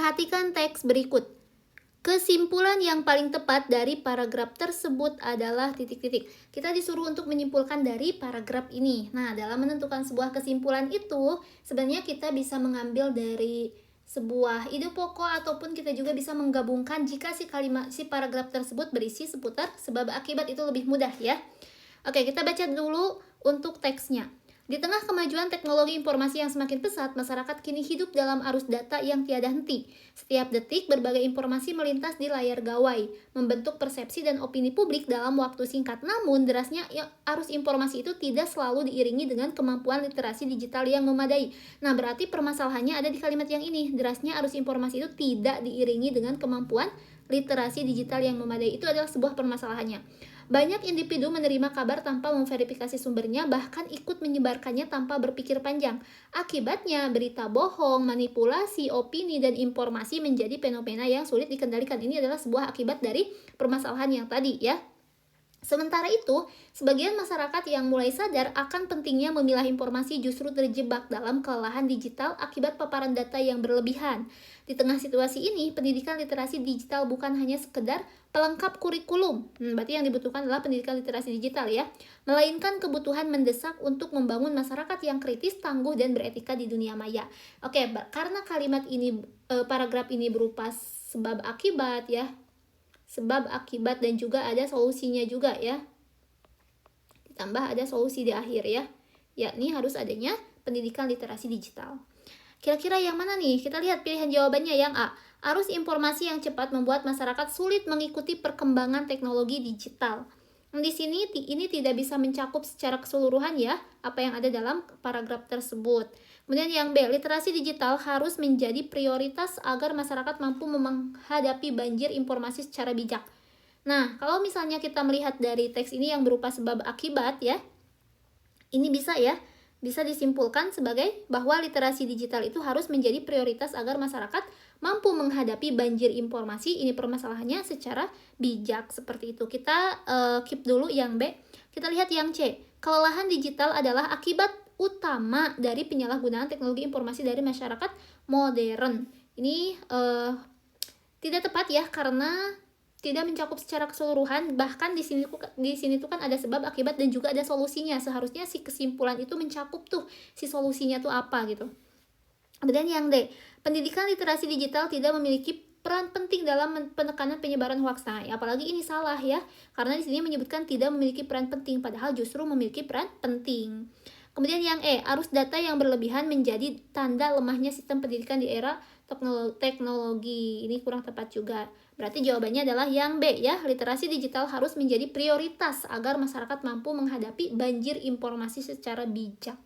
Perhatikan teks berikut. Kesimpulan yang paling tepat dari paragraf tersebut adalah titik-titik. Kita disuruh untuk menyimpulkan dari paragraf ini. Nah, dalam menentukan sebuah kesimpulan itu, sebenarnya kita bisa mengambil dari sebuah ide pokok ataupun kita juga bisa menggabungkan jika si paragraf tersebut berisi seputar sebab akibat, itu lebih mudah ya. Oke, kita baca dulu untuk teksnya. Di tengah kemajuan teknologi informasi yang semakin pesat, masyarakat kini hidup dalam arus data yang tiada henti. Setiap detik, berbagai informasi melintas di layar gawai, membentuk persepsi dan opini publik dalam waktu singkat. Namun, derasnya arus informasi itu tidak selalu diiringi dengan kemampuan literasi digital yang memadai. Nah, berarti permasalahannya ada di kalimat yang ini. Derasnya arus informasi itu tidak diiringi dengan kemampuan literasi digital yang memadai. Itu adalah sebuah permasalahannya. Banyak individu menerima kabar tanpa memverifikasi sumbernya, bahkan ikut menyebarkannya tanpa berpikir panjang. Akibatnya, berita bohong, manipulasi, opini, dan informasi menjadi fenomena yang sulit dikendalikan. Ini adalah sebuah akibat dari permasalahan yang tadi ya. Sementara itu, sebagian masyarakat yang mulai sadar akan pentingnya memilah informasi justru terjebak dalam kelelahan digital akibat paparan data yang berlebihan. Di tengah situasi ini, pendidikan literasi digital bukan hanya sekedar pelengkap kurikulum, berarti yang dibutuhkan adalah pendidikan literasi digital ya, melainkan kebutuhan mendesak untuk membangun masyarakat yang kritis, tangguh, dan beretika di dunia maya. Oke, karena kalimat ini, paragraf ini berupa sebab akibat ya, sebab akibat dan juga ada solusinya juga ya, ditambah ada solusi di akhir ya, yakni harus adanya pendidikan literasi digital. Kira-kira yang mana nih? Kita lihat pilihan jawabannya yang A. Arus informasi yang cepat membuat masyarakat sulit mengikuti perkembangan teknologi digital. Di sini ini tidak bisa mencakup secara keseluruhan ya apa yang ada dalam paragraf tersebut. Kemudian yang B, literasi digital harus menjadi prioritas agar masyarakat mampu menghadapi banjir informasi secara bijak. Nah, kalau misalnya kita melihat dari teks ini yang berupa sebab akibat ya, ini bisa disimpulkan sebagai bahwa literasi digital itu harus menjadi prioritas agar masyarakat mampu menghadapi banjir informasi ini permasalahannya secara bijak, seperti itu. Kita keep dulu yang B. Kita lihat yang C. Kelelahan digital adalah akibat utama dari penyalahgunaan teknologi informasi dari masyarakat modern. Ini tidak tepat ya, karena tidak mencakup secara keseluruhan. Bahkan di sini tuh kan ada sebab akibat dan juga ada solusinya. Seharusnya si kesimpulan itu mencakup tuh si solusinya tuh apa gitu. Kemudian yang D, pendidikan literasi digital tidak memiliki peran penting dalam penekanan penyebaran hoaks. Nah, apalagi ini salah ya, karena di sini menyebutkan tidak memiliki peran penting, padahal justru memiliki peran penting. Kemudian yang E, arus data yang berlebihan menjadi tanda lemahnya sistem pendidikan di era teknologi. Ini kurang tepat juga. Berarti jawabannya adalah yang B ya, literasi digital harus menjadi prioritas agar masyarakat mampu menghadapi banjir informasi secara bijak.